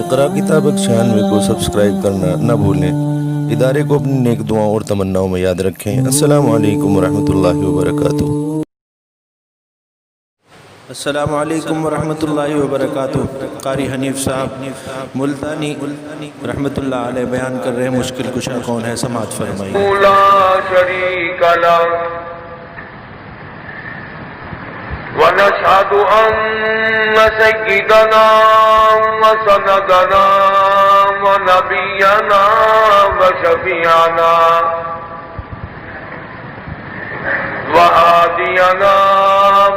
اقرا کتاب 96 کو سبسکرائب کرنا نہ بھولیں۔ ادارے کو اپنی نیک دعاؤں اور تمناؤں میں یاد رکھیں۔ السلام علیکم ورحمۃ اللہ وبرکاتہ۔ السلام علیکم ورحمۃ اللہ وبرکاتہ۔ قاری حنیف صاحب ملتانی رحمۃ اللہ علیہ بیان کر رہے ہیں مشکل کشا کون ہے، سماعت فرمائیے۔ لا شریک لہ ونشهد أن سيدنا وسندنا ونبينا وشفيعنا وهادينا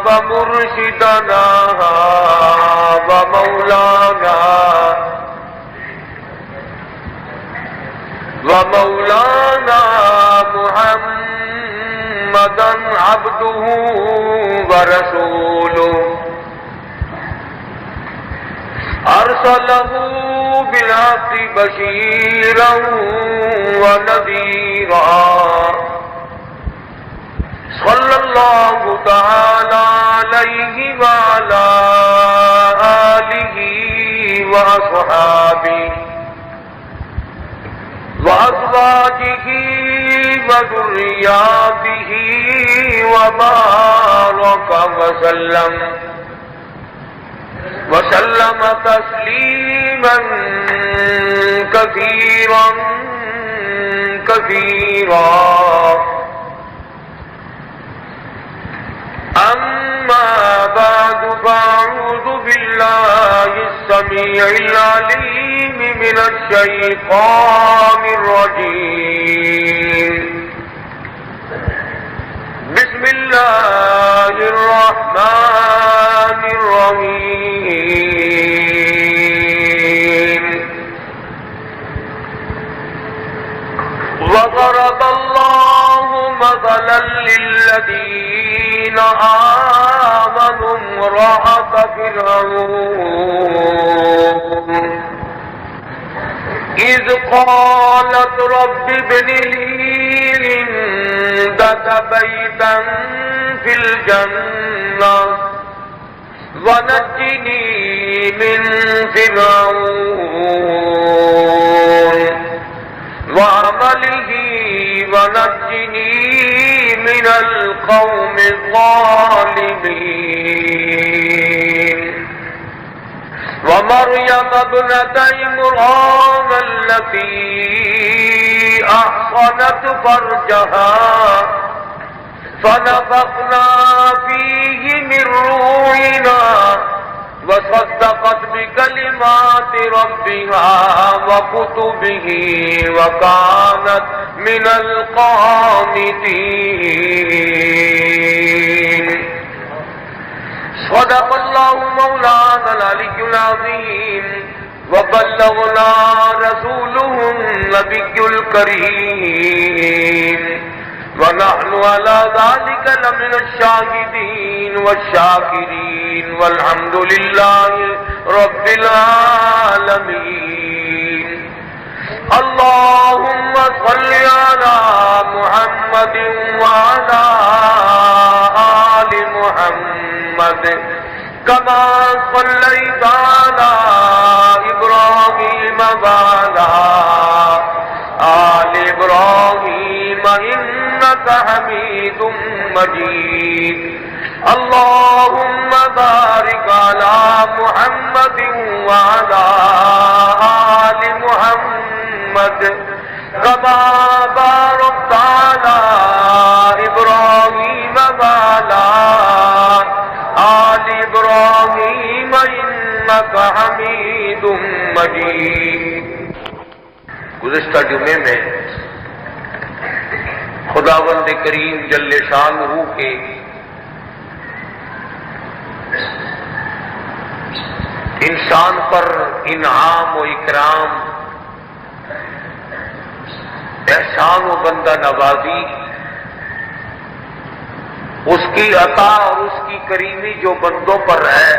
ومرشدنا ومولانا محمدا عبده ورسوله أرسله بالحق بشيرا ونذيرا صلى الله تعالى عليه وعلى آله وأصحابه وأزواجه وذرياته وبارك وسلم تسليما كثيرا أما بعد فأعوذ بالله السميع العليم من الشيطان الرجيم بسم الله الرحمن الرحيم وضرب الله مثلا للذين آمنوا امرأة فرعون إذ قالت رب ابن لي عندك بيتا في الجنة ونجني من فرعون وعمله ونجني من القوم الظالمين ومريم ابنة عمران التي أحصنت فرجها فنفخنا فيه من روحنا وصدقت بكلمات ربها وكتبه وكانت من القانتين صدق الله مولانا العلي العظيم وبلغنا رسوله النبي الكريم ونحن على ذلك لمن الشاهدين والشاكرين والحمد لله رب العالمين اللهم صل على محمد وعلى آل محمد كما صليت على إبراهيم وعلى آل إبراهيم إنك حميد مجيد اللهم بارك على محمد وعلى آل محمد كما باركت على إبراهيم وعلى آل إبراهيم إنك حميد مجيد۔ گزشتہ جمعے میں خداوند کریم جل شانہ کے انسان پر انعام و اکرام، احسان و بندہ نوازی، اس کی عطا اور اس کی کریمی جو بندوں پر ہے،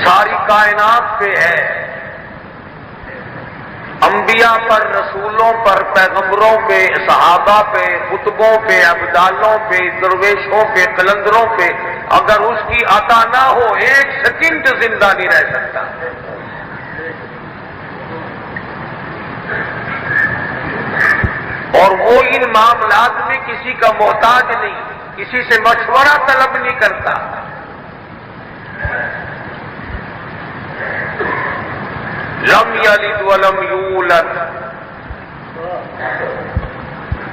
ساری کائنات پہ ہے، انبیاء پر، رسولوں پر، پیغمبروں پہ، صحابہ پہ، خطبوں پہ، ابدالوں پہ، درویشوں پہ، قلندروں پہ، اگر اس کی عطا نہ ہو ایک سیکنڈ زندہ نہیں رہ سکتا. اور وہ ان معاملات میں کسی کا محتاج نہیں، کسی سے مشورہ طلب نہیں کرتا. لم یلد ولم یولد،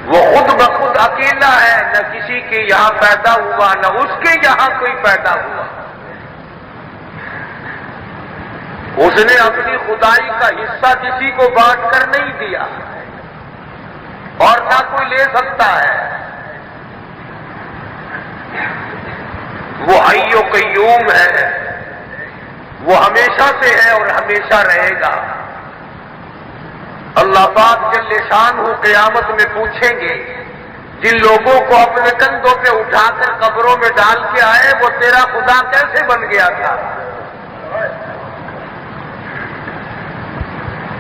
وہ خود بخود اکیلا ہے، نہ کسی کے یہاں پیدا ہوا نہ اس کے یہاں کوئی پیدا ہوا. اس نے اپنی خدائی کا حصہ کسی کو بانٹ کر نہیں دیا اور نہ کوئی لے سکتا ہے. وہ حی و قیوم ہے، وہ ہمیشہ سے ہے اور ہمیشہ رہے گا. اللہ پاک جل شانہ قیامت میں پوچھیں گے جن لوگوں کو اپنے کندھوں پہ اٹھا کر قبروں میں ڈال کے آئے وہ تیرا خدا کیسے بن گیا تھا؟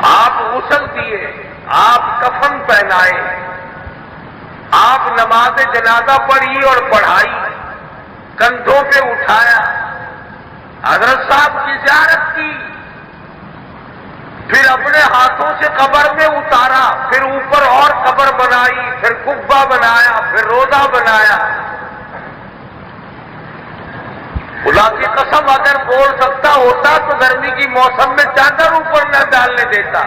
آپ غسل دیے، آپ کفن پہنائے، آپ نماز جنازہ پڑھی اور پڑھائی، کندھوں پہ اٹھایا، حضرت صاحب کی زیارت کی، پھر اپنے ہاتھوں سے قبر میں اتارا، پھر اوپر اور قبر بنائی، پھر قبہ بنایا، پھر روضہ بنایا. خدا کی قسم اگر بول سکتا ہوتا تو گرمی کی موسم میں چادر اوپر نہ ڈالنے دیتا.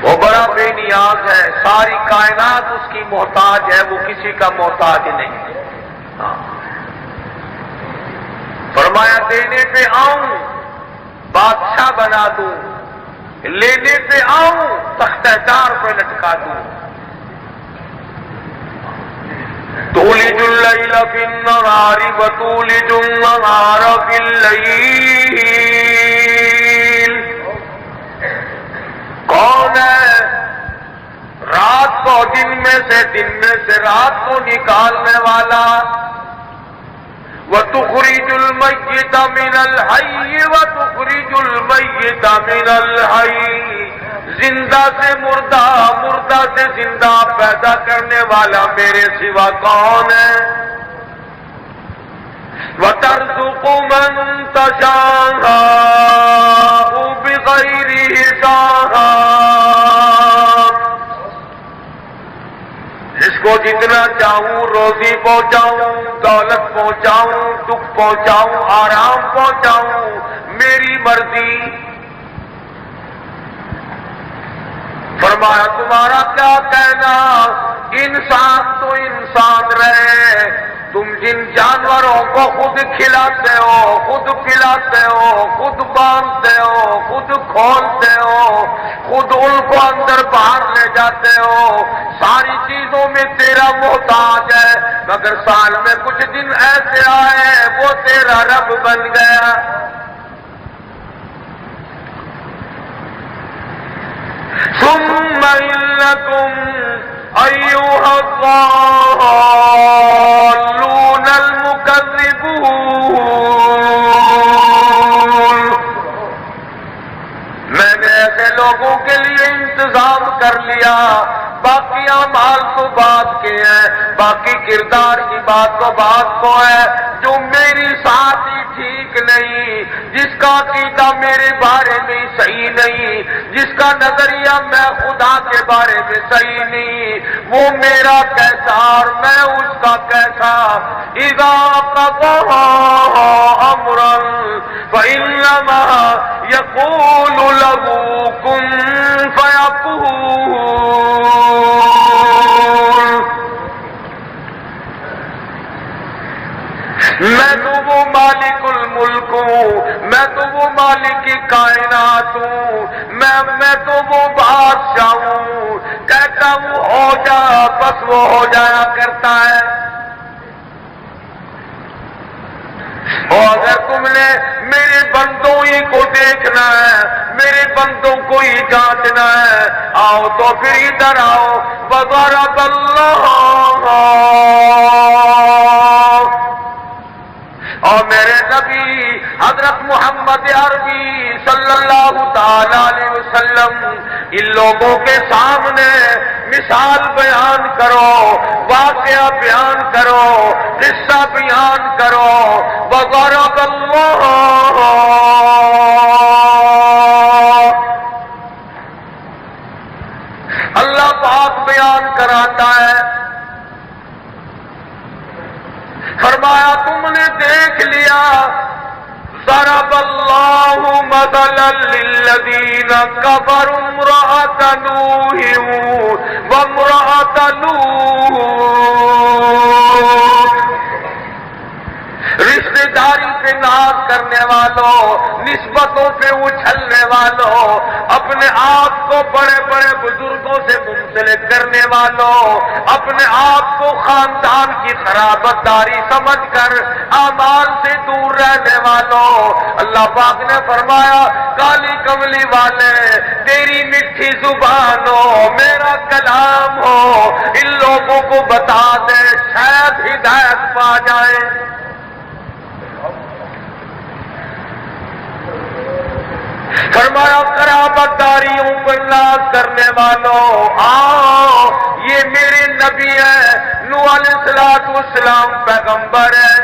وہ بڑا بے نیاز ہے، ساری کائنات اس کی محتاج ہے، وہ کسی کا محتاج نہیں. فرمایا دینے پہ آؤں بادشاہ بنا دوں، لینے پہ آؤں تختہ دار پہ لٹکا دوں. تولج اللیل فی النہار وتولج النہار فی اللیل. کون ہے رات کو دن میں سے رات کو نکالنے والا؟ وَتُخْرِجُ الْمَيِّتَ مِنَ الْحَيِّ وَتُخْرِجُ الْمَيِّتَ مِنَ الْحَيِّ. زندہ سے مردہ، مردہ سے زندہ پیدا کرنے والا میرے سوا کون ہے؟ وَتَرْزُقُ مَن تَشَاءُ بِغَيْرِ حِسَابٍ. جس کو جتنا چاہوں روزی پہنچاؤں، دولت پہنچاؤں، دکھ پہنچاؤں، آرام پہنچاؤں، میری مرضی. فرمایا تمہارا کیا کہنا؟ انسان تو انسان رہے، تم جن جانوروں کو خود کھلاتے ہو، خود پلاتے ہو، خود باندھتے ہو، خود کھولتے ہو، خود ان کو اندر باہر لے جاتے ہو، ساری چیزوں میں تیرا محتاج ہے، مگر سال میں کچھ دن ایسے آئے وہ تیرا رب بن گیا. ثم انکم ایھا الضالون المکذبون. میں نے ایسے لوگوں کے لیے انتظام کر لیا، باقی اعمال تو بات کے ہیں، باقی کردار کی بات تو بات کو ہے، جو میری ساتھ ہی ٹھیک نہیں، جس کا عقیدہ میرے بارے میں صحیح نہیں، جس کا نظریہ میں خدا کے بارے میں صحیح نہیں، وہ میرا کیسا اور میں اس کا کیسا. اذا قضى امرا فانما يقول له كن فيكون. میں تو وہ مالک الملک ہوں، میں تو وہ مالک کائنات ہوں، میں تو وہ بادشاہ ہوں، کہتا ہوں ہو جا بس وہ ہو جایا کرتا ہے. اور اگر تم نے میرے بندوں ہی کو دیکھنا ہے، میرے بندوں کو ہی جانچنا ہے، آؤ تو پھر ادھر آؤ. وَضَرَبَ اللَّهُ اور میرے نبی حضرت محمد عربی صلی اللہ تعالی علیہ وسلم وسلم ان لوگوں کے سامنے مثال بیان کرو، واقعہ بیان کرو، قصہ بیان کرو. وضرب اللہ پاک بیان کراتا ہے، فرمایا تم نے دیکھ لیا. ضرب اللہ مثلا للذین کفروا امرأۃ نوح وامرأۃ لوط. رشتہ داری پہ ناز کرنے والوں، نسبتوں پہ اچھلنے والوں، اپنے آپ کو بڑے بڑے بزرگوں سے منسلک کرنے والوں، اپنے آپ کو خاندان کی خرابت داری سمجھ کر اعمال سے دور رہنے والوں. اللہ پاک نے فرمایا کالی کملی والے، تیری میٹھی زبان ہو، میرا کلام ہو، ان لوگوں کو بتا دے شاید ہدایت پا جائے. فرمایا قرابت داریوں پر ناز کرنے والوں، آؤ یہ میرے نبی ہے، نوح علیہ السلام پیغمبر ہے.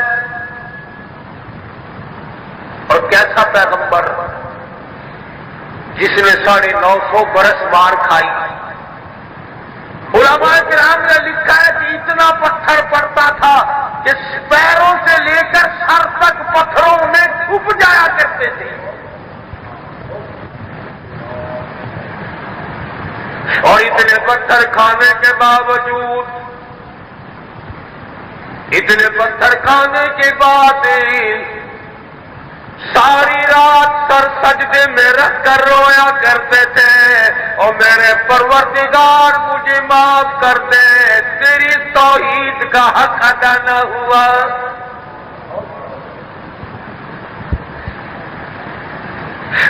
اور کیسا پیغمبر؟ جس نے 950 برس مار کھائی. علماء کرام نے لکھا ہے کہ اتنا پتھر پڑتا تھا کہ پیروں سے لے کر سر تک پتھروں میں چھپ جایا کرتے تھے. اور اتنے پتھر کھانے کے باوجود، اتنے پتھر کھانے کے بعد ساری رات سر سجدے میں رکھ کر رویا کرتے تھے، اور میرے پروردگار مجھے معاف کر دے، تیری توحید کا حق ادا نہ ہوا.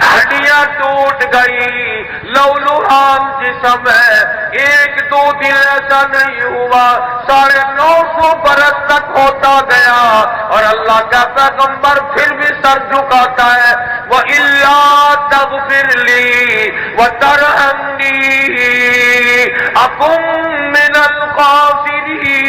ہڈیاں ٹوٹ گئی، لولوہان جسم ہے. 1-2 دن ایسا نہیں ہوا، 950 برس تک ہوتا گیا. اور اللہ کا پیغمبر پھر بھی سر جھکاتا ہے. وَإِلَّا تَغْفِرْ لِي وَتَرْحَمْنِي أَكُن مِّنَ الْخَاسِرِينَ.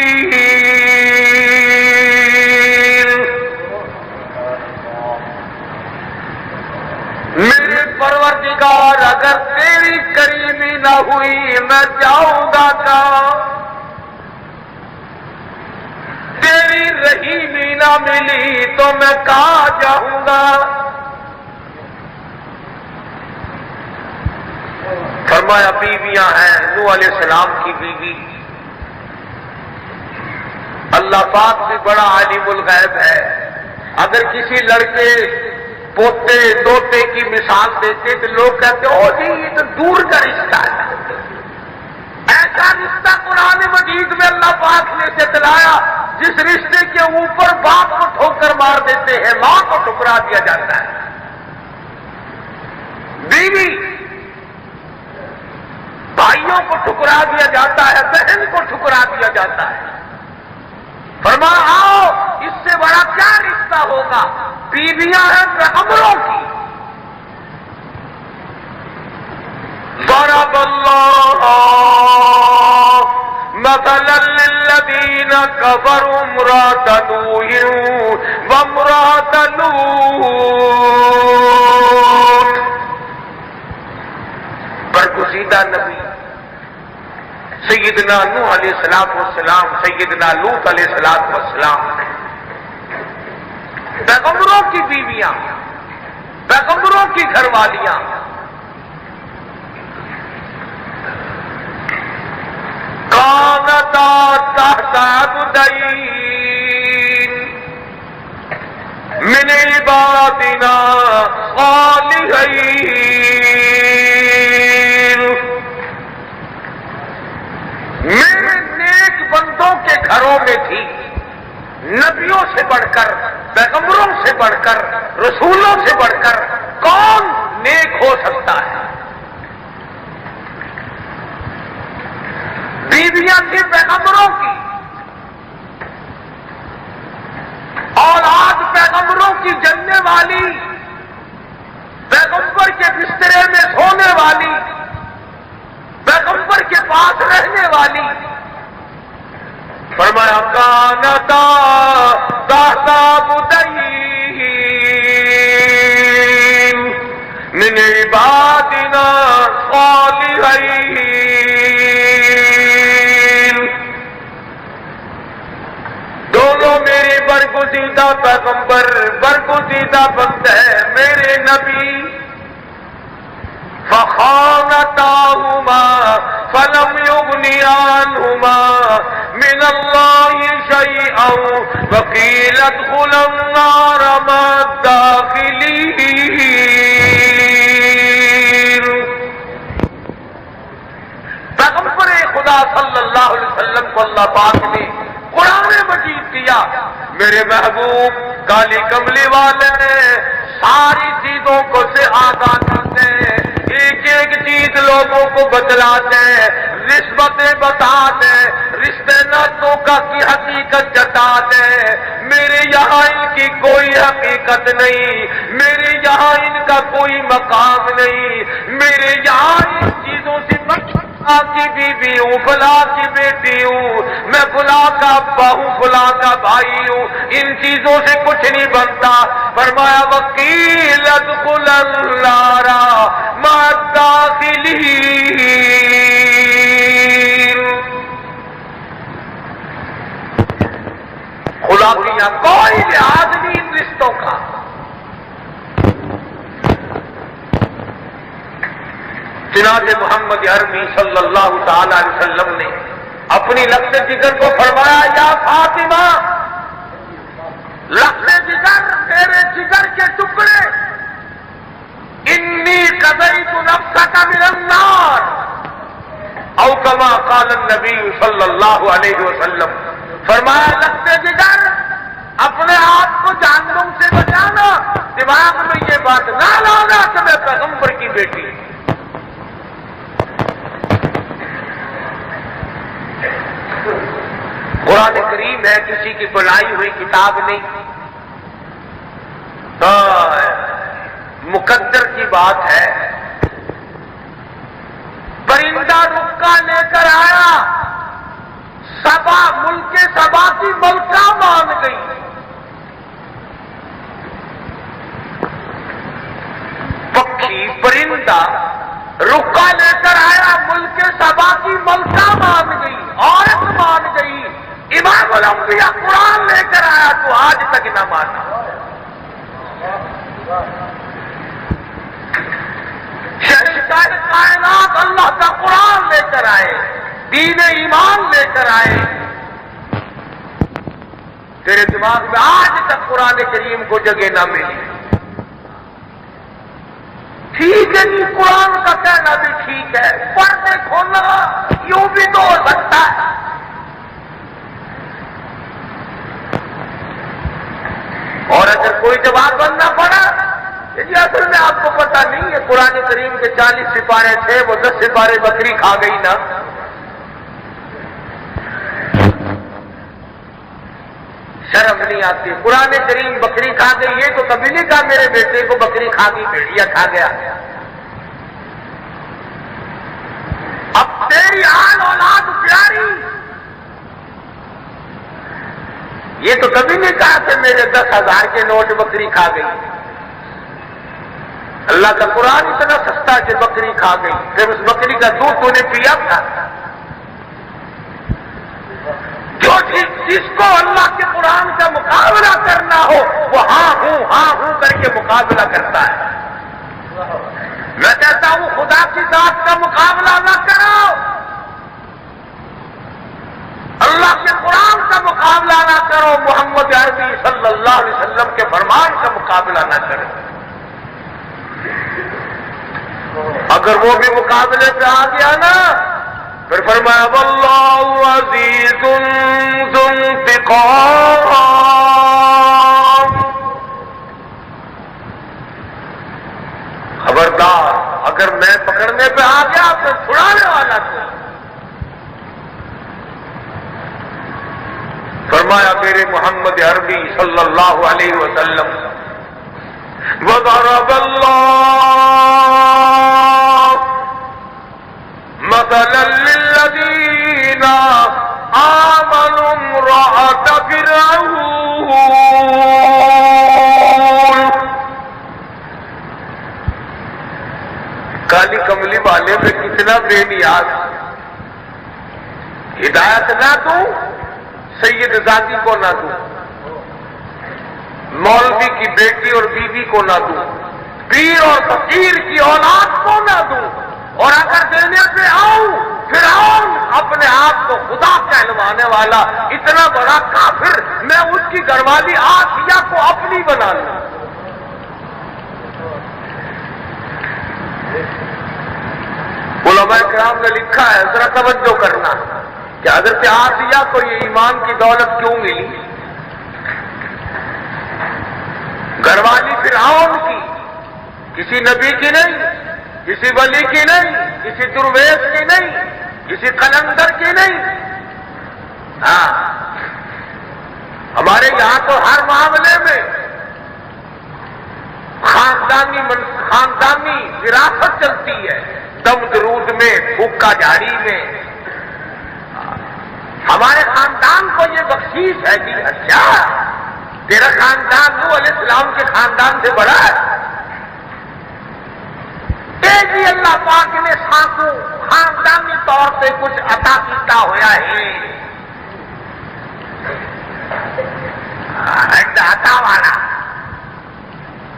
میرے پروردگار اگر تیری کریمی نہ ہوئی میں جاؤں گا کہاں؟ تیری رحیمی نہ ملی تو میں کہاں جاؤں گا؟ فرمایا بیویاں ہیں، نوح علیہ السلام کی بیوی. اللہ پاک بھی بڑا عالم الغیب ہے. اگر کسی لڑکے پوتے دوتے کی مثال دیتے تو لوگ کہتے او جی یہ تو دور کا رشتہ ہے. ایسا رشتہ قرآن مجید میں اللہ پاک نے جتلایا جس رشتے کے اوپر باپ کو ٹھوکر مار دیتے ہیں، ماں کو ٹھکرا دیا جاتا ہے. بیوی بھائیوں کو ٹھکرا دیا جاتا ہے، بہن کو ٹھکرا دیا جاتا ہے. فرمایا آؤ اس سے بڑا کیا رشتہ ہوگا؟ بیویاں ہیں پیغمبروں کی. ضرب اللہ مثلا للذین کفروا امرأۃ نوح وامرأۃ لوط. برگزیدہ نبی سیدنا نوح علیہ السلام، سیدنا لوط علیہ السلام، پیغمبروں کی بیویاں، پیغمبروں کی گھر والیاں. کانتا تحت عبدین من عبادنا صالحین. میرے نیک بندوں کے گھروں میں تھی. نبیوں سے بڑھ کر، پیغمبروں سے بڑھ کر، رسولوں سے بڑھ کر کون نیک ہو سکتا ہے؟ بیویاں تھی پیغمبروں کی، اولاد پیغمبروں کی جننے والی، پیغمبر کے بسترے میں سونے والی. پاس رہنے والی. فرمایا کانتا تحت عبدین من عبادنا صالحین. دونوں میرے برگزیدہ پیغمبر، برگزیدہ بندے میرے نبی. فخانتاہما فلم یغنی عنہما من اللہ شیئا وقیل ادخلا النار مع الداخلین. پیغمبر خدا صلی اللہ علیہ وسلم کو اللہ پاک نے قرآن مجید دیا. میرے محبوب کالی کملی والے ساری چیزوں کو سے آگاہ کرتے ہیں، ایک ایک چیز لوگوں کو بتلاتے ہیں، نسبتیں بتاتے ہیں، رشتے ناتوں کا کی حقیقت جتاتے ہیں. میرے یہاں ان کی کوئی حقیقت نہیں، میرے یہاں ان کا کوئی مقام نہیں. میرے یہاں ان چیزوں سے کی بیوی ہوں، فلاں کی بیٹی ہوں، میں فلاں کا ابا ہوں، فلاں کا بھائی ہوں. ان چیزوں سے کچھ نہیں بنتا. فرمایا وقیل ادخل النار مع الداخلین. خدا کے یہاں کوئی لحاظ نہیں ان رشتوں کا. جناب محمد عربی صلی اللہ تعالی علیہ وسلم نے اپنی لخت جگر کو فرمایا یا فاطمہ، لخت جگر میرے جگر کے ٹکڑے، انی قضیت نفسک من النار او کما قال النبی صلی اللہ علیہ وسلم. فرمایا لخت جگر اپنے آپ کو جہنم سے بچانا، دماغ میں یہ بات نہ لانا کہ میں پیغمبر کی بیٹی. قرآن کریم ہے، کسی کی بنائی ہوئی کتاب نہیں. مقدر کی بات ہے. پرندہ رکا لے کر آیا، سبا ملک سبا کی ملکہ مان گئی. پکھی پرندہ رکا لے کر آیا، ملک سبا کی ملکہ مان گئی، عورت مان گئی. امام الانبیاء قرآن لے کر آیا تو آج تک نہ مانا. شہنشاہ کائنات اللہ کا قرآن لے کر آئے، دین ایمان لے کر آئے. تیرے دماغ میں آج تک قرآن کریم کو جگہ نہ ملی. ٹھیک ہے جی، قرآن کا کہنا بھی ٹھیک ہے، پڑھنے کھولنا یوں بھی تو ہو سکتا ہے. اور اگر کوئی جواب بننا پڑا جی اصل میں آپ کو پتہ نہیں ہے قرآن کریم کے 40 سپارے تھے، وہ 10 سپارے بکری کھا گئی نا. شرم نہیں آتی. قرآن کریم بکری کھا گئی، یہ تو کبھی نہیں کہا میرے بیٹے کو بکری کھا گئی، بھیڑیا کھا گیا. اب تیری آل اولاد پیاری، یہ تو کبھی نہیں کہا کہ میرے 10,000 کے نوٹ بکری کھا گئی. اللہ کا قرآن اتنا سستا کہ بکری کھا گئی. پھر اس بکری کا دودھ تو نے پیا تھا. جو جس کو اللہ کے قرآن کا مقابلہ کرنا ہو وہ ہاں ہوں کر کے مقابلہ کرتا ہے. میں کہتا ہوں خدا کی ذات کا مقابلہ نہ کرو، اللہ کے قرآن کا مقابلہ نہ کرو، محمد عربی صلی اللہ علیہ وسلم کے فرمان کا مقابلہ نہ کرو. اگر وہ بھی مقابلے پہ آ گیا نا پھر فرمایا واللہ عزیز ذو انتقام. خبردار، اگر میں پکڑنے پہ آ گیا تو چھڑانے والا تھا. فرمایا میرے محمد عربی صلی اللہ علیہ وسلم وضرب اللہ مثلا للذین الذین آمنوا امرأة فرعون، کالی کملی والے میں کتنا بے نیاز، ہدایت نہ دوں سید زادی کو نہ دوں، مولوی کی بیٹی اور بیوی کو نہ دوں، پیر اور فقیر کی اولاد کو نہ دوں، اور اگر دینے پہ آؤں فرعون اپنے آپ کو خدا کہلوانے والا اتنا بڑا کافر، میں اس کی گھر والی آسیہ کو اپنی بنا لوں۔ علماء کرام نے لکھا ہے، ذرا توجہ کرنا کہ حضرت آسیہ کو یہ ایمان کی دولت کیوں ملی؟ گھر والی فرعون کی، کسی نبی کی نہیں، کسی ولی کی نہیں، کسی درویش کی نہیں، کسی قلندر کی نہیں۔ ہاں ہمارے یہاں تو ہر معاملے میں خاندانی وراثت چلتی ہے، دم درود میں، بھوکا جھاڑی میں۔ ہمارے خاندان کو یہ بخشیش ہے جی، اچھا تیرا خاندان نوح علیہ السلام کے خاندان سے بڑا ہے؟ جی اللہ پاک نے سانکو خاندانی طور سے کچھ عطا کیتا ہوا ہے، عطا والا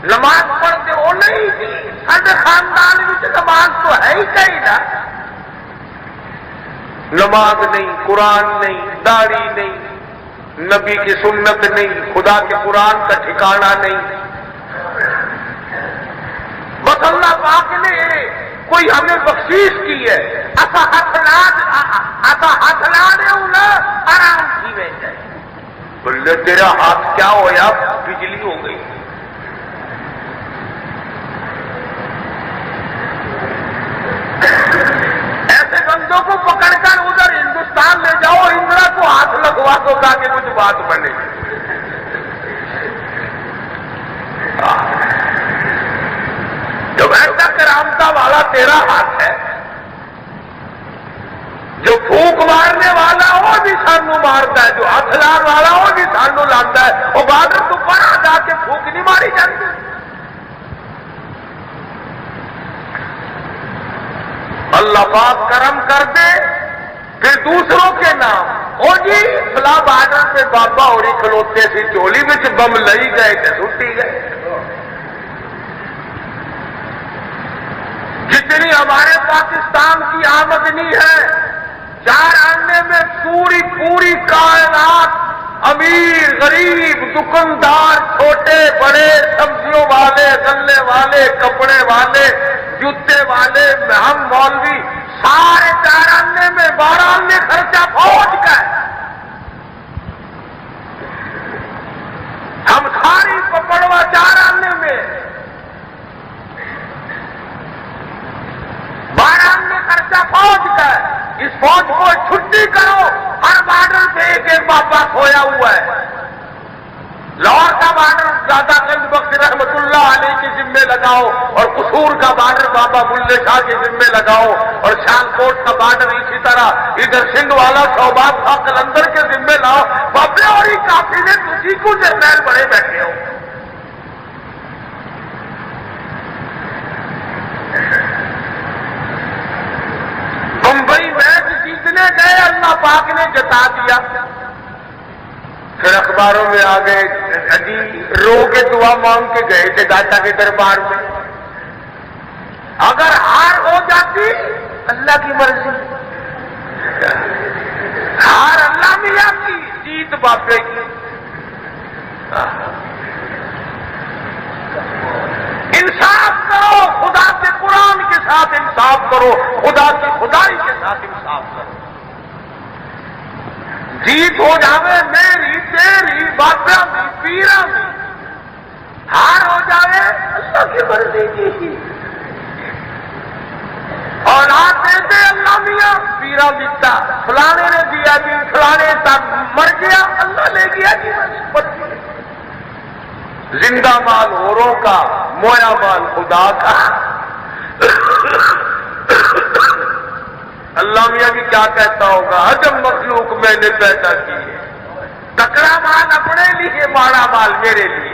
نماز پڑھتے وہ نہیں تھی، سارے خاندان میں نماز تو ہے ہی کہیں نا، نماز نہیں، قرآن نہیں، داڑھی نہیں، نبی کی سنت نہیں، خدا کے قرآن کا ٹھکانہ نہیں۔ بس اللہ پاک نے کوئی ہمیں بخشیش کی ہے، ایسا ہاتھ لانے ہونا آرام کی میں جائے، بولے تیرا ہاتھ کیا ہویا؟ بجلی ہو گئی۔ ایسے بندوں کو پکڑ کر ادھر ہندوستان لے جاؤ، اندرا کو ہاتھ لگوا دو تاکہ کچھ بات بنے۔ جب ایسا کرامتا والا تیرا ہاتھ ہے، جو پھونک مارنے والا وہ بھی سانو مارتا ہے، جو ہاتھ لان والا وہ بھی سانو لاتا ہے، وہ بادل تو پڑا جا کے پھونک نہیں ماری جاتی۔ اللہ پاک کرم کر دے، پھر دوسروں کے نام او جی فلاں بارڈر پہ بابا ہوری کھلوتے سی، چولی میں بم لئی گئے تے سٹی گئے۔ جتنی ہمارے پاکستان کی آمدنی ہے، 4 آنے میں پوری کائنات، امیر غریب دکاندار چھوٹے بڑے، سبزیوں والے، غلے والے، کپڑے والے، جوتے والے، ہم مولوی، سارے 4 آنے میں 12 آنے خرچہ فوج کا ہے۔ ہم ساری پکڑوا 4 آنے میں 12 آنے خرچہ فوج کا ہے۔ اس فوج کو چھٹی کرو، ہر بارڈر پہ ایک بابا کھویا ہوا ہے۔ لاہور کا بارڈر دادا گنج بخش رحمت اللہ علیہ کے ذمے لگاؤ، اور قصور کا بارڈر بابا بلے شاہ کے ذمے لگاؤ، اور شان کوٹ کا بارڈر اسی طرح ادھر سندھ والا شوبات صاحب قلندر کے ذمے لاؤ۔ بابے اور ہی کافی نے تجھی کو جرنیل بڑے بیٹھے ہو۔ بمبئی میچ جیتنے گئے، اللہ پاک نے جتا دیا، پھر اخباروں میں آ گئے جی رو کے دعا مانگ کے گئے تھے داتا کے دربار میں۔ اگر ہار ہو جاتی اللہ کی مرضی، ہار اللہ میاں کی، جیت بابے کی۔ انصاف کرو، خدا کے قرآن کے ساتھ انصاف کرو، خدا کی خدائی کے ساتھ انصاف کرو۔ جیت ہو جاوے میری تیری بابا بھی پیرا بھی، ہار ہو جاوے اللہ کی مرضی کی۔ اولاد دے دے اللہ میاں، پیرا دیتا، فلانے نے دیا جی، فلانے تک مر گیا اللہ لے گیا جی، زندہ مال اوروں کا، مویا مال خدا کا۔ اللہ اسلامیہ بھی کیا کہتا ہوگا؟ عجب مخلوق میں نے پیدا کی ہے، تکڑا مال اپنے لیے، ماڑا مال میرے لیے۔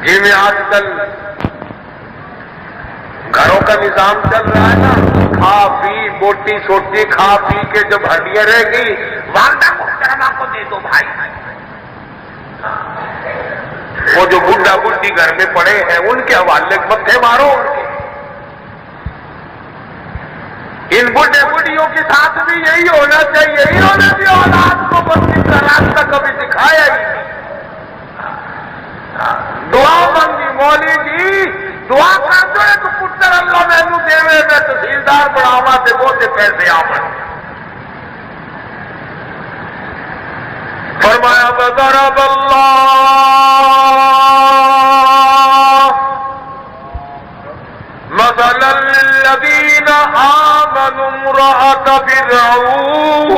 جی میں آج کل گھروں کا نظام چل رہا ہے نا، کھا پی بوٹی چھوٹی کھا پی کے جب ہڈیاں رہ گئی، والدہ محترمہ کو دے دو بھائی۔ وہ جو بڈھا بڈھی گھر میں پڑے ہیں ان کے حوالے متھے مارو ان کے۔ ان بڈھے بڈھیوں کے ساتھ بھی یہی ہونا چاہیے، انہوں نے بھی اولاد کو بستی کا راستہ کبھی دکھایا ہی نہیں۔ دعا مانگی مولوی جی، دعا کر دو ایک پتر اللہ مینو دے میں تحصیلدار بڑھاوا سے بہت پیسے آمد۔ فرمایا وضرب اللہ مثل الذین آمنوا امرأة فرعون،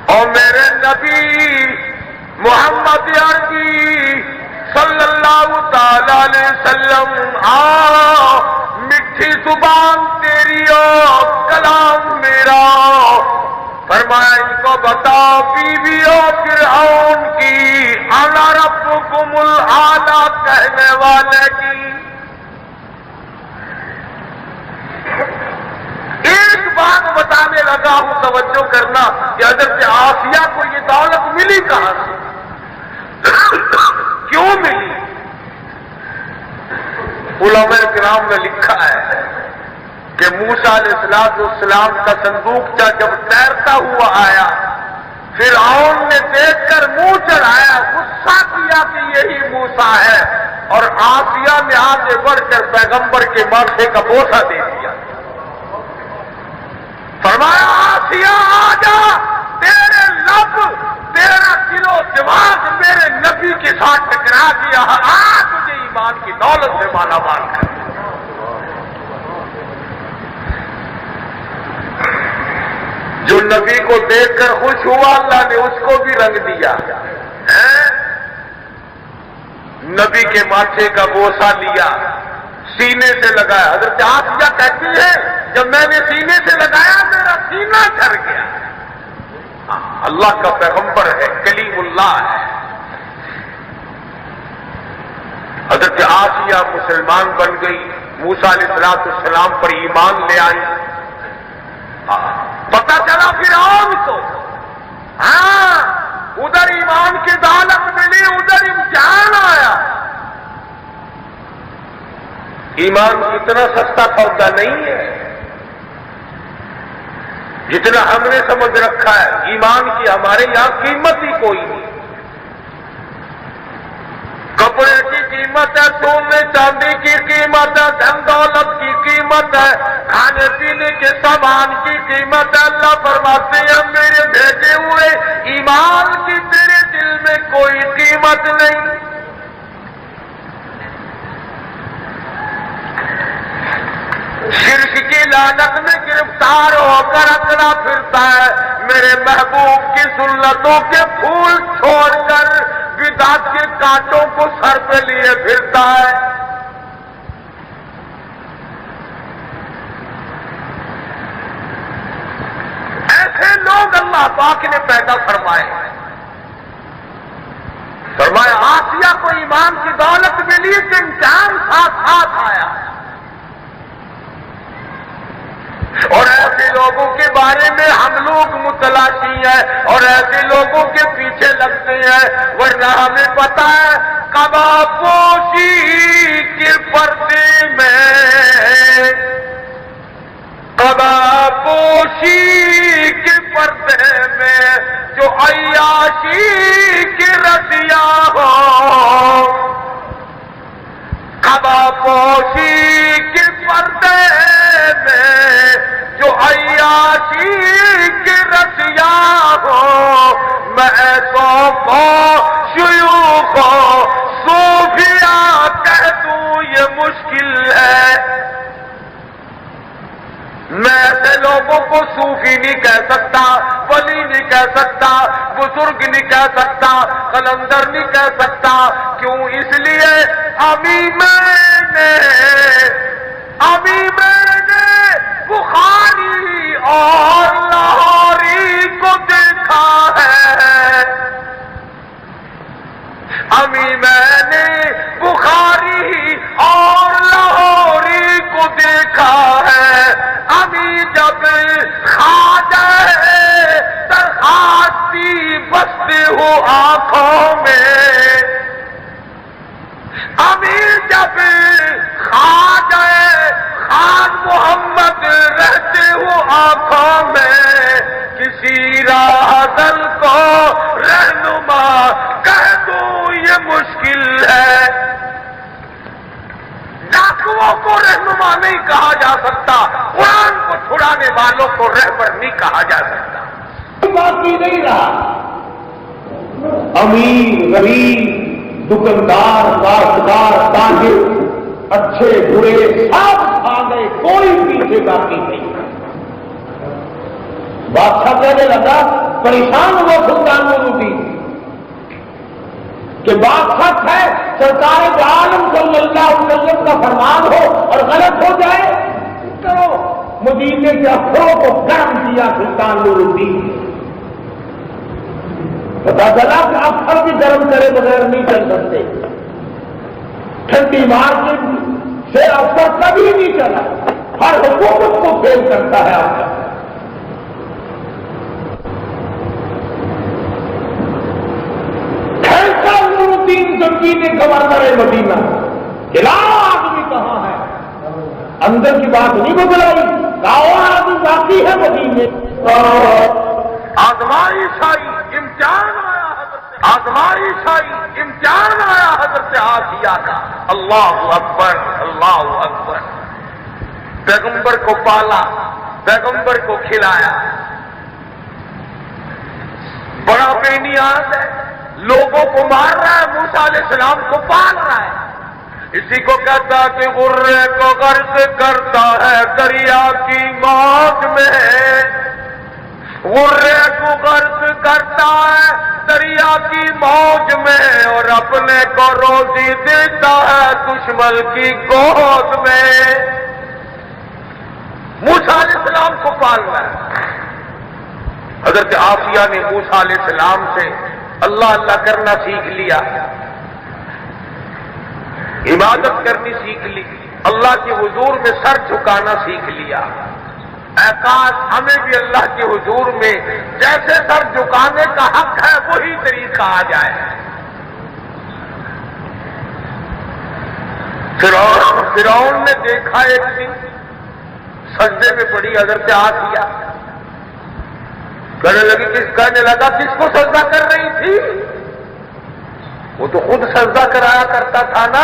اور میرے نبی محمد عربی صلی اللہ تعالی علیہ وسلم، میٹھی زبان تیری اور کلام میرا، فرمایا ان کو بتا بیویوں فرعون کی، انا ربکم الاعلی کہنے والے کی۔ ایک بات بتانے لگا ہوں، توجہ کرنا کہ حضرت آسیہ کو یہ دولت ملی کہاں سے، کیوں ملی؟ علماء کرام نے لکھا ہے کہ موسیٰ علیہ السلام کا صندوق جب تیرتا ہوا آیا، فرعون نے دیکھ کر منہ چڑھایا، غصہ کیا کہ یہی موسیٰ ہے، اور آسیہ نے آگے بڑھ کر پیغمبر کے ماتھے کا بوسہ دے دیا۔ فرمایا آسیہ آجا، تیرے لب تیرا دل و دماغ میرے نبی کے ساتھ ٹکرا دیا، تجھے ایمان کی دولت سے مالا مال کر۔ جو نبی کو دیکھ کر خوش ہوا، اللہ نے اس کو بھی رنگ دیا، نبی کے ماتھے کا بوسہ لیا، سینے سے لگایا۔ حضرت آسیہ کہتی ہے جب میں نے سینے سے لگایا میرا سینہ ٹھر گیا۔ اللہ کا پیغمبر ہے، کلیم اللہ ہے۔ حضرت آسیہ مسلمان بن گئی، موسیٰ علیہ السلام پر ایمان لے آئی۔ پتہ چلا فرعون کو، ادھر ایمان کی دولت ملی، ادھر امتحان آیا۔ ایمان اتنا سستا سودا نہیں ہے جتنا ہم نے سمجھ رکھا ہے۔ ایمان کی ہمارے یہاں قیمت ہی کوئی نہیں۔ کپڑے کی قیمت ہے، سونے چاندی کی قیمت ہے، دھن دولت کی قیمت ہے، کھانے پینے کے سامان کی قیمت ہے۔ اللہ فرماتے ہیں میرے بھیجے ہوئے ایمان کی تیرے دل میں کوئی قیمت نہیں۔ شرک کی لعنت میں گرفتار ہو کر اکڑا پھرتا ہے، میرے محبوب کی سنتوں کے پھول چھوڑ کر بدعت کے کانٹوں کو سر پہ لیے پھرتا ہے۔ ایسے لوگ اللہ پاک نے پیدا فرمائے۔ فرمایا آسیہ کو ایمان کی دولت ملی کہ امتحان ساتھ ساتھ آیا، اور ایسے لوگوں کے بارے میں ہم لوگ متلاشی ہیں اور ایسے لوگوں کے پیچھے لگتے ہیں، ورنہ ہمیں پتا ہے قبا پوشی کے پردے میں، قبا پوشی کے پردے میں جو عیاشی کی رسیا ہو، قبا پوشی کے پردے میں جو عیاشی کی رسیا ہو، میں صوفا شیوخ صوفیاء کہہ دوں یہ مشکل ہے۔ میں ایسے لوگوں کو صوفی نہیں کہہ سکتا، ولی نہیں کہہ سکتا، بزرگ نہیں کہہ سکتا، قلندر نہیں کہہ سکتا. کیوں؟ اس لیے ابھی میں نے بخاری اور لاہوری کو دیکھا ہے. ابھی میں نے بخاری اور لاہوری کو دیکھا ہے. ابھی جب خواجہ درخواستی بستے ہو آنکھوں میں، ابھی جب خواجہ خان محمد رہتے ہو آنکھوں میں، کسی راہ دل کو رہنما کہہ دو یہ مشکل ہے. ڈاکوؤں کو رہنما نہیں کہا جا سکتا، قرآن کو چھڑانے والوں کو رہبر نہیں کہا جا سکتا. باقی نہیں رہا. امیر غریب دکاندار کاشتکار تاجر اچھے برے سب آ گئے، کوئی پیچھے باقی نہیں. بادشاہ کہنے لگا، پریشان ہوا سلطان نورالدین کہ بات سچ ہے، سرکار دو عالم صلی اللہ علیہ وسلم کا فرمان ہو اور غلط ہو جائے کرو. مدینے کے افسروں کو گرم کیا سلطان نورالدین. پتا چلا کہ افسر بھی گرم کرے بغیر نہیں چل سکتے. ٹھنڈی مارکیٹ سے افسر کبھی نہیں چلا، ہر حکومت کو فیل کرتا ہے افسر. نے گورنر مدینہ کھلاؤ آدمی کہاں ہے، اندر کی بات نہیں بدلائی، گاؤں آدمی باقی ہے مدینے. آزمائش آئی، امتحان آیا حضرت، آزمائش آئی، امتحان آیا حضرت آسیہ کا. اللہ اکبر، اللہ اکبر. پیغمبر کو پالا، پیغمبر کو کھلایا. بڑا بے نیاز ہے، لوگوں کو مار رہا ہے، موسیٰ علیہ السلام کو پال رہا ہے. اسی کو کہتا کہ غرے کو غرق کرتا ہے دریا کی موج میں، غرے کو غرق کرتا ہے دریا کی موج میں، اور اپنے کو روزی دیتا ہے دشمن کی گود میں. موسیٰ علیہ السلام کو پال رہا ہے. حضرت آسیہ نے موسیٰ علیہ السلام سے اللہ اللہ کرنا سیکھ لیا، عبادت کرنی سیکھ لی، اللہ کے حضور میں سر جھکانا سیکھ لیا. اے کاش ہمیں بھی اللہ کے حضور میں جیسے سر جھکانے کا حق ہے وہی طریقہ آ جائے. فرعون نے دیکھا ایک دن سجدے میں پڑی حضرت آسیہ، کہنے لگا کس کو سجدہ کر رہی تھی؟ وہ تو خود سجدہ کرایا کرتا تھا نا.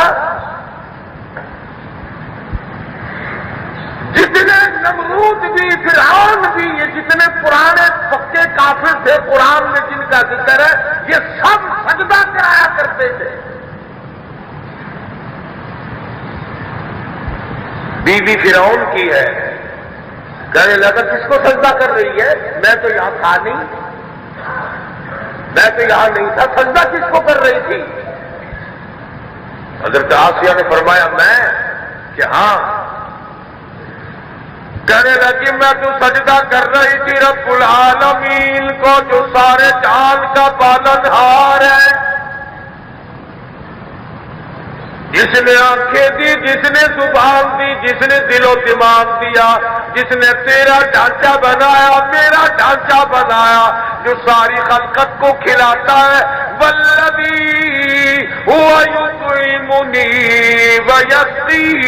جتنے نمرود بھی، فرعون بھی، یہ جتنے پرانے پکے کافر تھے قرآن میں جن کا ذکر ہے، یہ سب سجدہ کرایا کرتے تھے. بیوی فرعون کی ہے، کہنے لگا کس کو سجدہ کر رہی ہے؟ میں تو یہاں تھا نہیں، میں تو یہاں نہیں تھا، سجدہ کس کو کر رہی تھی؟ حضرت آسیہ نے فرمایا میں، کہ ہاں. کہنے لگی میں تو سجدہ کر رہی تھی رب العالمین کو جو سارے جہان کا پالنہار ہے، جس نے آنکھیں دی، جس نے زبان دی، جس نے دل و دماغ دیا، جس نے تیرا ڈھانچہ بنایا، میرا ڈھانچہ بنایا، جو ساری خلقت کو کھلاتا ہے. والذی هو یطعمنی ویسقین،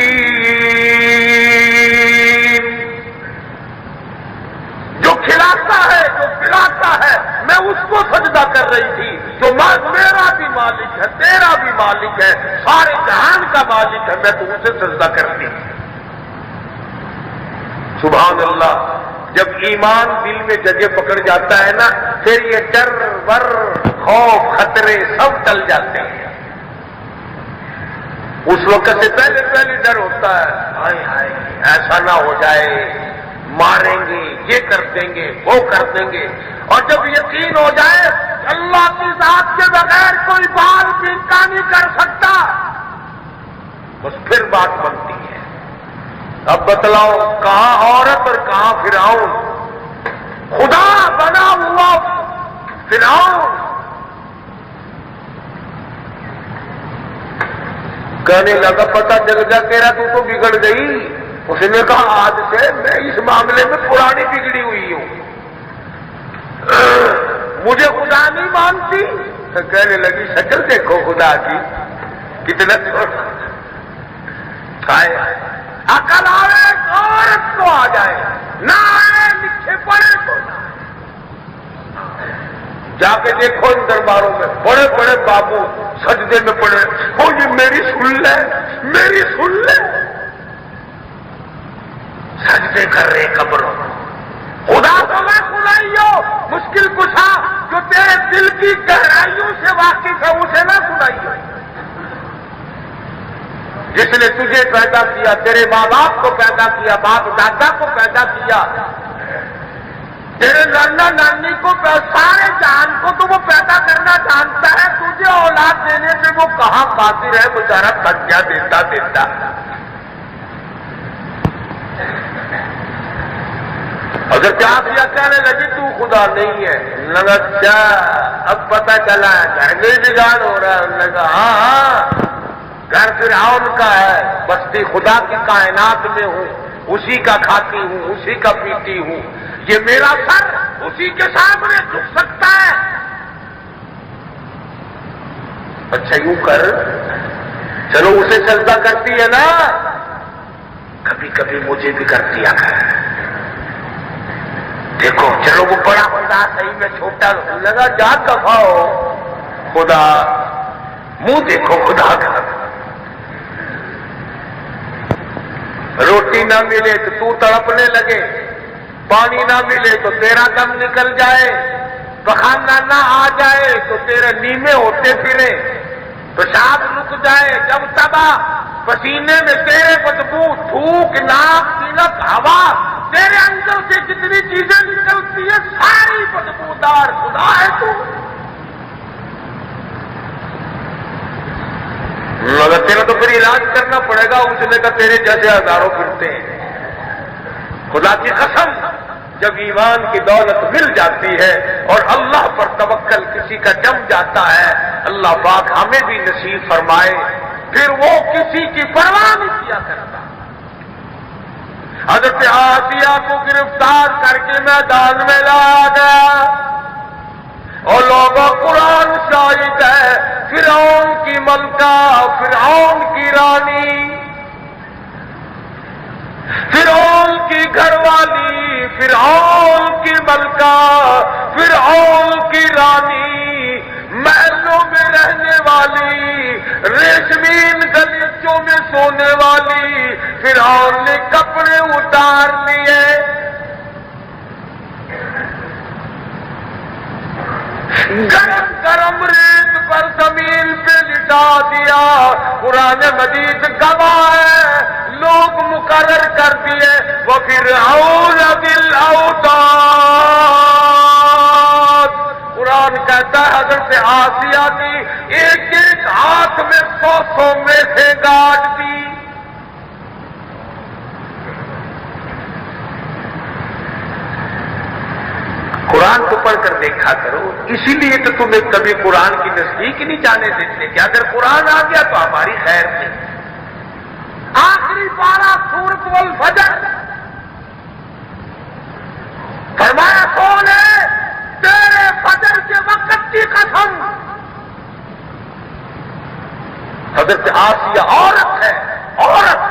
جو کھلاتا ہے، جو پلاتا ہے، میں اس کو سجدہ کر رہی تھی. تو میرا بھی مالک ہے، تیرا بھی مالک ہے، سارے جہان کا مالک ہے، میں تو اسے سجدہ کرتی. سبحان اللہ. جب ایمان دل میں جگہ پکڑ جاتا ہے نا، پھر یہ ڈر ور خوف خطرے سب ٹل جاتے ہیں. اس وقت سے پہلے ڈر ہوتا ہے، ہائے ہائے ایسا نہ ہو جائے، ماریں گے، یہ کر دیں گے، وہ کر دیں گے، اور جب یقین ہو جائے اللہ کی ذات کے بغیر کوئی بال بیٹا نہیں کر سکتا، بس پھر بات بنتی ہے۔ اب بتلاؤ کہاں عورت اور کہاں فرعون؟ خدا بنا ہوا فرعون کہنے لگا پتہ چل گیا تیرا تو بگڑ گئی۔ اس نے کہا آج سے میں اس معاملے میں پرانی بگڑی ہوئی ہوں، مجھے خدا نہیں مانتی۔ تو کہنے لگی شکل دیکھو خدا کی کتنا عقل آئے عورت کو آ جائے، نہ آئے لکھے پڑے تو نہ۔ جا کے دیکھو ان درباروں میں بڑے بڑے بابو سجدے میں پڑے، وہ یہ میری سن لے، میری سن لے، سجدے کر رہے قبروں۔ خدا تو میں سنائیو، مشکل کشا جو تیرے دل کی گہرائیوں سے واقف ہے اسے نہ سنائیو۔ جس نے تجھے پیدا کیا، تیرے ماں باپ کو پیدا کیا، باپ دادا کو پیدا کیا، تیرے نانا نانی کو، سارے جان کو تو وہ پیدا کرنا جانتا ہے، تجھے اولاد دینے میں وہ کہاں قادر ہے؟ بیچارہ تھک گیا دیتا دیتا۔ اگر کیا کہنے لگی تو خدا نہیں ہے، لگا اچھا اب پتہ چلا ہے گھر میں بگاڑ ہو رہا ہے۔ لگا ہاں گھر فرعون کا ہے، بستی خدا کی کائنات میں ہوں، اسی کا کھاتی ہوں، اسی کا پیتی ہوں، یہ میرا سر اسی کے سامنے جھک سکتا ہے۔ اچھا یوں کر، چلو اسے سجدہ کرتی ہے نا، کبھی کبھی مجھے بھی کر دیا کر، دیکھو چلو وہ بڑا بندہ صحیح میں چھوٹا لگا، جا دفعہ ہو خدا، منہ دیکھو خدا کا۔ روٹی نہ ملے تو تو تڑپنے لگے، پانی نہ ملے تو تیرا دم نکل جائے، پخانا نہ آ جائے تو تیرے نیمے ہوتے پھرے، پیشاب رک جائے جب تباہ، پسینے میں تیرے بدبو، تھوک، ناک، تلک، ہوا، تیرے اندر سے جتنی چیزیں نکلتی ہیں ساری بدبودار خدا ہے تو۔ مگر تیرا تو پھر علاج کرنا پڑے گا، اس نے کہا تیرے جیسے ہزاروں پھرتے ہیں۔ خدا کی قسم جب ایمان کی دولت مل جاتی ہے اور اللہ پر توکل کسی کا جم جاتا ہے، اللہ پاک ہمیں بھی نصیب فرمائے، پھر وہ کسی کی پرواہ نہیں کیا کرتا۔ حضرت آسیہ کو گرفتار کر کے میدان میں لایا گیا اور لوگوں قرآن شاہد ہے، فرعون کی ملکہ، فرعون کی رانی، فرعون کی گھر والی، فرعون کی ملکہ، فرعون کی رانی، محلوں میں رہنے والی، ریشمین گلیچوں میں سونے والی، فرعون نے کپڑے اتار لیے، گرم گرم ریت پر زمین پہ لٹا دیا۔ قرآن مجید گواہ ہے، لوگ مقرر کر دیے، وَفِرْعَوْنَ ذِي الْأَوْتَادِ۔ قرآن کہتا ہے حضرت آسیہ کی ایک ایک ہاتھ میں 100 میخیں گاڑ دی۔ قرآن کو پڑھ کر دیکھا کرو، اسی لیے تو تمہیں کبھی قرآن کی نزدیک نہیں جانے دیتے کہ اگر قرآن آ گیا تو ہماری خیر نہیں۔ آخری پارہ سورۃ والفجر، فرمایا کون ہے؟ تیرے فجر کے وقت کی قسم۔ حضرت آسیہ عورت ہے، عورت،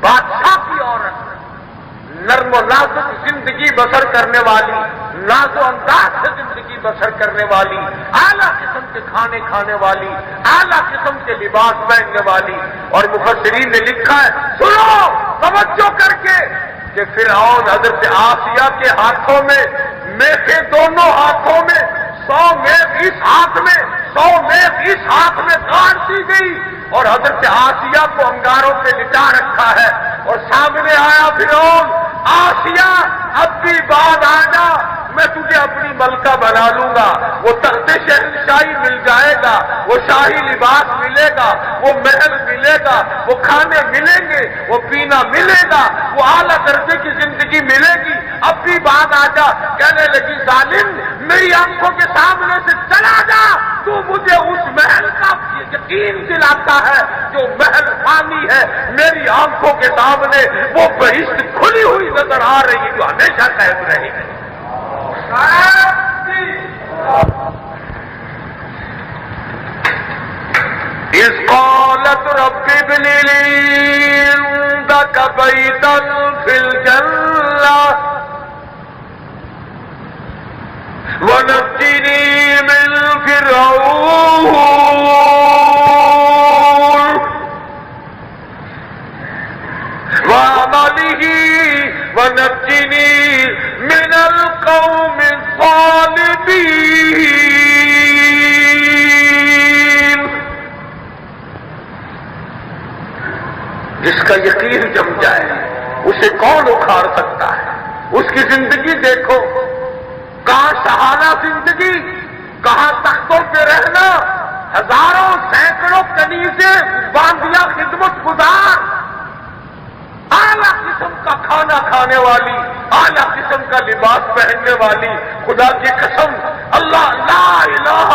بادشاہ کی عورت، نرم و نازک زندگی بسر کرنے والی، ناز و انداز سے زندگی بسر کرنے والی، اعلیٰ قسم کے کھانے کھانے والی، اعلیٰ قسم کے لباس پہننے والی، اور مفسرین نے لکھا ہے، سنو توجہ کر کے، کہ فرعون حضرت آسیہ کے ہاتھوں میں میخیں، دونوں ہاتھوں میں 100 میخ اس ہاتھ میں، 100 میخ اس ہاتھ میں کاٹ دی گئی، اور حضرت آسیہ کو انگاروں پہ لٹا رکھا ہے، اور سامنے آیا فرعون، آسیہ اب بھی بعد آ جا، میں تجھے اپنی ملکہ بنا لوں گا، وہ تخت شہنشاہی مل جائے گا، وہ شاہی لباس ملے گا، وہ محل ملے گا، وہ کھانے ملیں گے، وہ پینا ملے گا، وہ اعلیٰ درجے کی زندگی ملے گی، اب بھی بعد آ جا۔ کہنے لگی ظالم میری آنکھوں کے سامنے سے چلا جا، تو مجھے اس محل کا یقین دلاتا ہے جو محل فانی ہے، میری آنکھوں کے سامنے وہ بہشت کھلی ہوئی نظر آ رہی جو ہمیشہ قائم رہے گی۔ اذ قالت رب ابن لي عندك بيتا في الجنة ونجني من فرعون وعمله ونجني من القوم الظالمين۔ جس کا یقین جم جائے اسے کون اکھاڑ سکتا ہے؟ اس کی زندگی دیکھو، کہاں شہانہ زندگی، کہاں تختوں پہ رہنا، ہزاروں سینکڑوں کنیزیں باندیا خدمت گزار، اعلیٰ قسم کا کھانا کھانے والی، اعلیٰ قسم کا لباس پہننے والی، خدا کی قسم اللہ لا الہ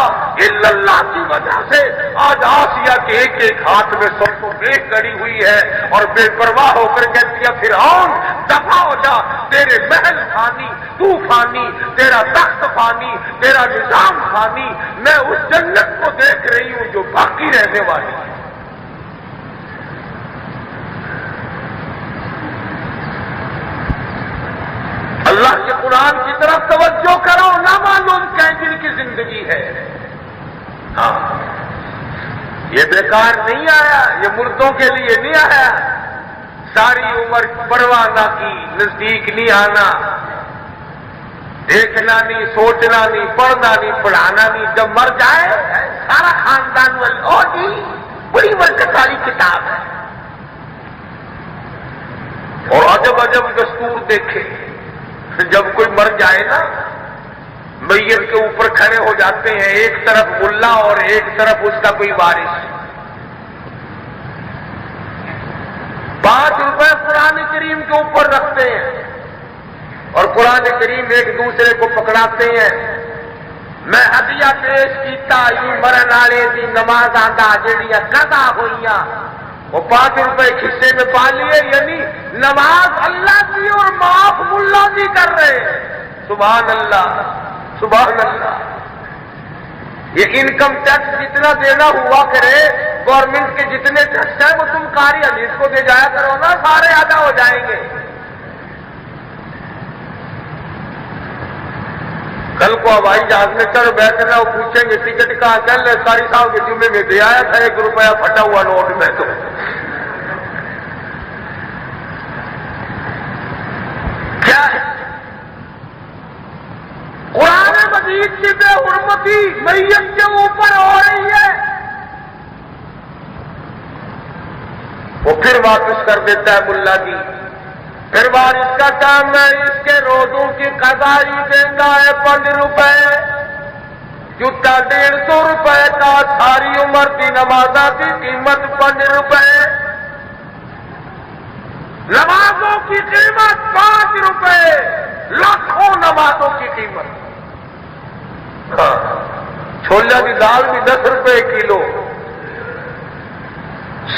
الا اللہ کی وجہ سے آج آسیہ کے ایک ایک ہاتھ میں سب کو بیک کڑی ہوئی ہے اور بے پرواہ ہو کر کہتی ہے فرعون دفع ہو جا، تیرے محل فانی، تو فانی، تیرا تخت فانی، تیرا نظام فانی، میں اس جنت کو دیکھ رہی ہوں جو باقی رہنے والی ہے۔ اللہ کے قرآن کی طرف توجہ کرو، نہ معلوم کیسے کی زندگی ہے۔ ہاں یہ بیکار نہیں آیا، یہ مردوں کے لیے نہیں آیا، ساری عمر پرواہ نہ کی، نزدیک نہیں آنا، دیکھنا نہیں، سوچنا نہیں، پڑھنا نہیں، پڑھانا نہیں، جب مر جائے سارا خاندان او جی بڑی برکت والی کتاب ہے، اور عجب عجب دستور دیکھے، جب کوئی مر جائے نا میت کے اوپر کھڑے ہو جاتے ہیں، ایک طرف ملا اور ایک طرف اس کا کوئی وارث، 5 روپے قرآن کریم کے اوپر رکھتے ہیں اور قرآن کریم ایک دوسرے کو پکڑاتے ہیں، میں ہدیہ پیش کیتا یوں مرن والے دی نماز آدھا جڑیاں قضا ہوئیاں وہ 5 روپے حصے میں پا لیے، یعنی نماز اللہ کی اور معاف ملا کی کر رہے ہیں۔ سبحان اللہ سبحان اللہ۔ یہ انکم ٹیکس جتنا دینا ہوا کرے، گورنمنٹ کے جتنے ٹیکس ہیں وہ تم قاری حدیث کو دے جایا کرو نا، سارے ادا ہو جائیں گے۔ کل کو ہوائی جہاز میں چڑھ بیٹھنا، وہ پوچھیں گے ٹکٹ کہاں، چل رہے قاری صاحب کے جمعے میں دے آیا تھا 1 روپیہ پھٹا ہوا نوٹ میں، تو کیا ہے؟ قرآن مجید کی بے حرمتی میت کے اوپر ہو رہی ہے، وہ پھر واپس کر دیتا ہے ملا جی، پھر وارث کا کام ہے اس کے روزوں کی قضائی دینا ہے 5 روپے، جوتا 150 روپے کا، ساری عمر کی نمازوں کی قیمت 5 روپے، نمازوں کی قیمت 5 روپے، لاکھوں نمازوں کی قیمت، چھولے کی دال بھی 10 روپے کلو،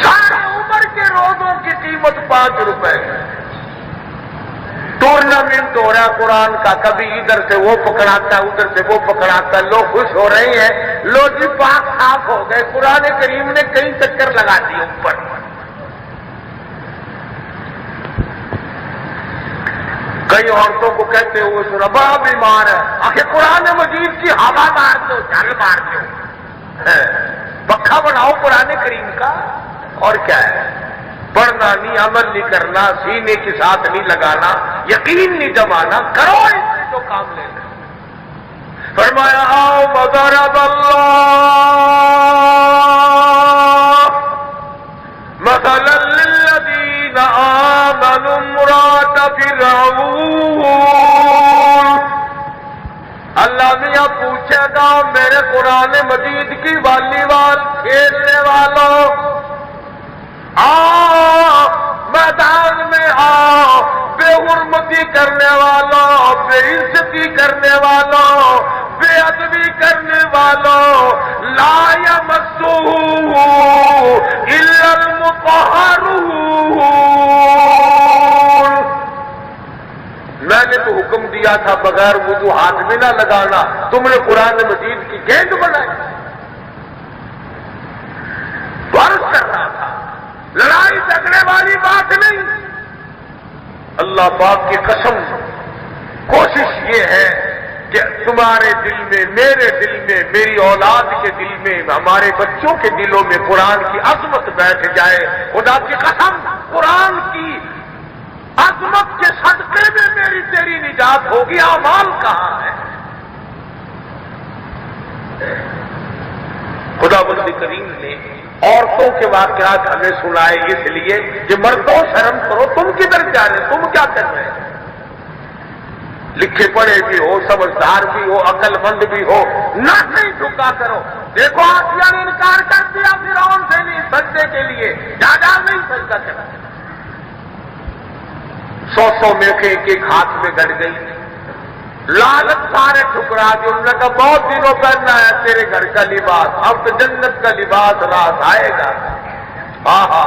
ساری عمر کے روزوں کی قیمت 5 روپے۔ ٹورنامنٹ ہو رہا قرآن کا، کبھی ادھر سے وہ پکڑاتا ہے ادھر سے وہ پکڑاتا ہے، لوگ خوش ہو رہے ہیں، لو جی پاک صاف ہو گئے، قرآن کریم نے کئی چکر لگا دیے اوپر۔ کئی عورتوں کو کہتے ہوئے سنا بڑا بیمار ہے، آخر قرآن مجید کی ہوا مار دو، جل مار دو، پکا بناؤ قرآن کریم کا، اور کیا ہے؟ پڑھنا نہیں، عمل نہیں کرنا، سینے کے ساتھ نہیں لگانا، یقین نہیں جمانا، کرو اس سے جو کام لینا۔ فرمایا آؤ وضرب اللہ مثلا للذین آمنوا امرأة فرعون آؤ میرے قرآن مجید کی والی بال کھیلنے والوں، آؤ میدان میں آؤ، بے حرمتی کرنے والوں، بے عزتی کرنے والوں، بے ادبی کرنے والوں، لا یمسہ الا المطہرون، میں نے تو حکم دیا تھا بغیر وضو ہاتھ میں نہ لگانا، تم نے قرآن مجید کی گیند بنائی، فرض کر رہا تھا، لڑائی جھگڑے والی بات نہیں۔ اللہ پاک کی قسم، کوشش یہ ہے کہ تمہارے دل میں، میرے دل میں، میری اولاد کے دل میں، ہمارے بچوں کے دلوں میں قرآن کی عظمت بیٹھ جائے۔ خدا کی قسم، قرآن کی عظمت کے صدقے میں میری تیری نجات ہوگی، اعمال کہاں ہے؟ خدا بند کریم نے عورتوں کے واقعات ہمیں سنائے اس لیے کہ مردوں شرم کرو، تم کدھر جا رہے، تم کیا کر رہے ہیں؟ لکھے پڑھے بھی ہو، سمجھدار بھی ہو، عقل مند بھی ہو، نہ نہیں جھکا کرو۔ دیکھو آسیہ نے انکار کر دیا فرعون سے نہیں سجدے کے لیے، جاجا نہیں سجدہ کرا، 100 میخیں ایک ایک ہاتھ میں گڑ گئی، لالچ سارے ٹھکرا دی، انہوں نے کہا بہت دنوں پہننا ہے تیرے گھر کا لباس، اب تو جنت کا لباس رات آئے گا۔ آہا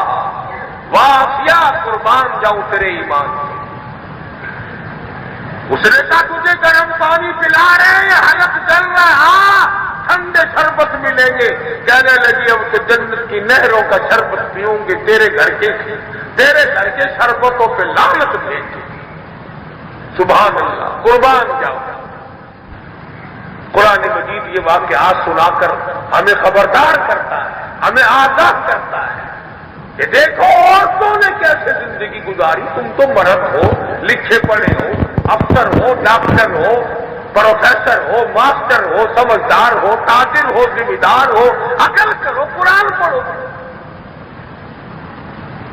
واہ آسیہ، قربان جاؤں تیرے ایمان سے۔ اس نے کہا تجھے گرم پانی پلا رہے ہیں، حلق جل رہا ہے، ہاں ٹھنڈے شربت ملیں گے۔ کہنے لگی اب تو جنت کی نہروں کا شربت پیوں گے، تیرے گھر کے شربتوں پہ لعنت بھیج دی۔ سبحان اللہ، قربان جاؤ۔ قرآن مجید یہ واقعات سنا کر ہمیں خبردار کرتا ہے، ہمیں آگاہ کرتا ہے کہ دیکھو عورتوں نے کیسے زندگی گزاری، تم تو مرد ہو، لکھے پڑھے ہو، افسر ہو، ڈاکٹر ہو، پروفیسر ہو، ماسٹر ہو، سمجھدار ہو، تاجر ہو، ذمہ دار ہو، عقل کرو، قرآن پڑھو۔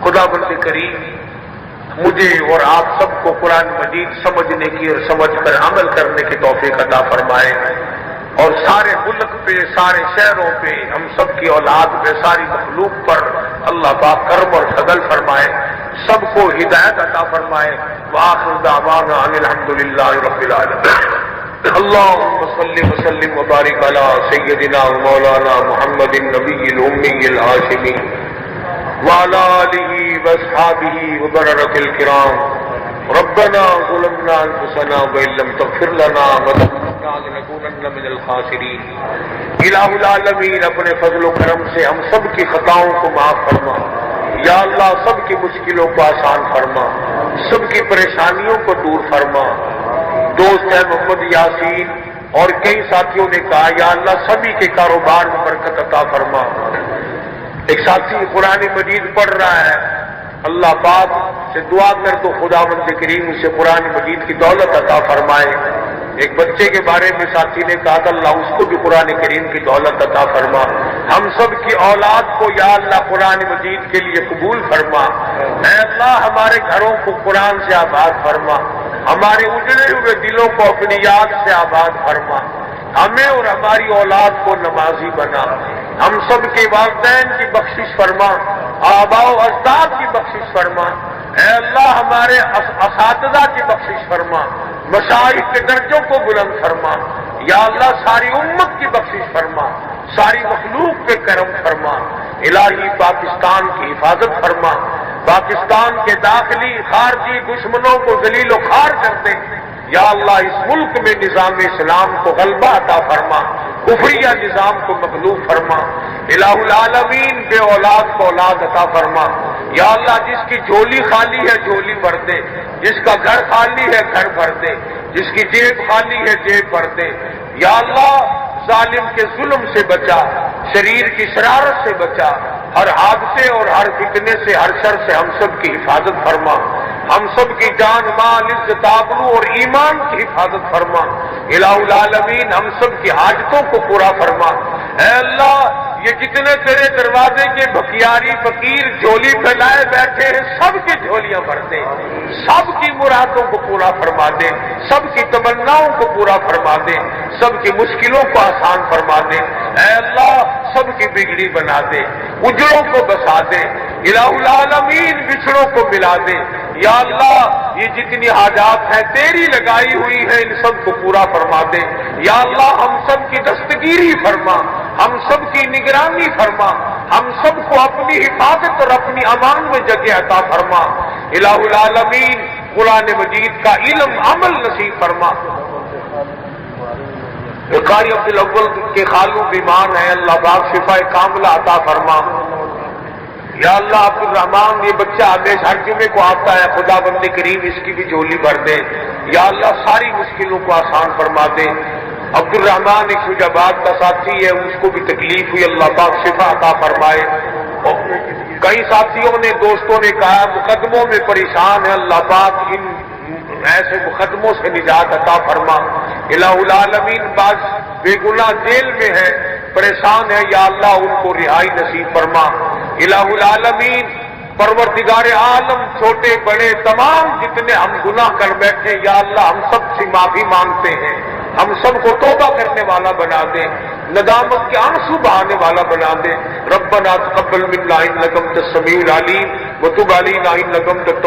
خدا بند کریم مجھے اور آپ سب کو قرآن مجید سمجھنے کی اور سمجھ کر عمل کرنے کی توفیق عطا فرمائے، اور سارے ملک پہ، سارے شہروں پہ، ہم سب کی اولاد پہ، ساری مخلوق پر اللہ پاک کرم اور فضل فرمائے، سب کو ہدایت عطا فرمائے۔ وآخر دعوانا ان الحمدللہ رب العالمین۔ اللهم صل وسلم وبارك على سيدنا ومولانا محمد النبي الأمي الهاشمي وعلى آله وأصحابه وبررة الكرام۔ ربنا ظلمنا أنفسنا وإن لم تغفر لنا وترحمنا لنكونن من الخاسرين۔ الہ العالمین اپنے فضل و کرم سے ہم سب کی خطاؤں کو معاف فرما، یا اللہ سب کی مشکلوں کو آسان فرما، سب کی پریشانیوں کو دور فرما۔ دوست ہے محمد یاسین اور کئی ساتھیوں نے کہا یا اللہ سبھی کے کاروبار میں برکت عطا فرما۔ ایک ساتھی قرآن مجید پڑھ رہا ہے، اللہ پاک سے دعا کر تو خداوند کریم اسے قرآن مجید کی دولت عطا فرمائے۔ ایک بچے کے بارے میں ساتھی نے کہا تھا اللہ اس کو بھی قرآن کریم کی دولت عطا فرما۔ ہم سب کی اولاد کو یا اللہ قرآن مجید کے لیے قبول فرما۔ اے اللہ ہمارے گھروں کو قرآن سے آباد فرما، ہمارے اجڑے ہوئے دلوں کو اپنی یاد سے آباد فرما، ہمیں اور ہماری اولاد کو نمازی بنا، ہم سب کے والدین کی بخشش فرما، آباء و اجداد کی بخشش فرما۔ اے اللہ ہمارے اساتذہ کی بخشش فرما، مشائخ کے درجوں کو بلند فرما۔ یا اللہ ساری امت کی بخشش فرما، ساری مخلوق پہ کرم فرما۔ الہی پاکستان کی حفاظت فرما، پاکستان کے داخلی خارجی دشمنوں کو ذلیل و خوار کر دے۔ یا اللہ اس ملک میں نظام اسلام کو غلبہ عطا فرما، کفریہ نظام کو مغلوب فرما۔ الہ العالمین بے اولاد کو اولاد عطا فرما۔ یا اللہ جس کی جھولی خالی ہے جھولی بھر دے، جس کا گھر خالی ہے گھر بھر دے، جس کی جیب خالی ہے جیب بھر دے۔ یا اللہ ظالم کے ظلم سے بچا، شریر کی شرارت سے بچا، ہر حادثے اور ہر فتنے سے، ہر شر سے ہم سب کی حفاظت فرما، ہم سب کی جان مال عزت آبرو اور ایمان کی حفاظت فرما۔ الہ العالمین ہم سب کی حاجتوں کو پورا فرما۔ اے اللہ یہ جتنے تیرے دروازے کے بھکیاری فقیر جھولی پھیلائے بیٹھے ہیں سب کی جھولیاں بھر دے، سب کی مرادوں کو پورا فرما دے، سب کی تمناؤں کو پورا فرما دے، سب کی مشکلوں کو آسان فرما دے، اے اللہ سب کی بگڑی بنا دے، اجڑوں کو بسا دے، الہ العالمین بچھڑوں کو ملا دے، یا اللہ یہ جتنی حاجات ہیں تیری لگائی ہوئی ہیں ان سب کو پورا فرما دے، یا اللہ ہم سب کی دستگیری فرما، ہم سب کی نگرانی فرما، ہم سب کو اپنی حفاظت اور اپنی امان میں جگہ عطا فرما، الہ العالمین قرآن مجید کا علم عمل نصیب فرما۔ قاری عبدالاول کے خالو بیمار ہیں، اللہ پاک شفا کاملہ عطا فرما۔ یا اللہ عبد الرحمان یہ بچہ ہمیشہ ہر جمعے کو آتا ہے، خدا بند کریم اس کی بھی جھولی بھر دے، یا اللہ ساری مشکلوں کو آسان فرما دے۔ عبد الرحمان ایک شجاع آباد کا ساتھی ہے، اس کو بھی تکلیف ہوئی، اللہ پاک شفا عطا فرمائے۔ کئی ساتھیوں نے دوستوں نے کہا مقدموں میں پریشان ہے، اللہ پاک ان ایسے مقدموں سے نجات عطا فرما۔ الہ العالمین بعض بے گناہ جیل میں ہے، پریشان ہے، یا اللہ ان کو رہائی نصیب فرما۔ الہ العالمین پروردگار عالم چھوٹے بڑے تمام جتنے ہم گناہ کر بیٹھے، یا اللہ ہم سب سے معافی مانگتے ہیں، ہم سب کو توبہ کرنے والا بنا دے، ندامت کے آنسو بہانے والا بنا دے۔ ربنا تقبل منا انک انت السمیع العلیم وتب علینا انک انت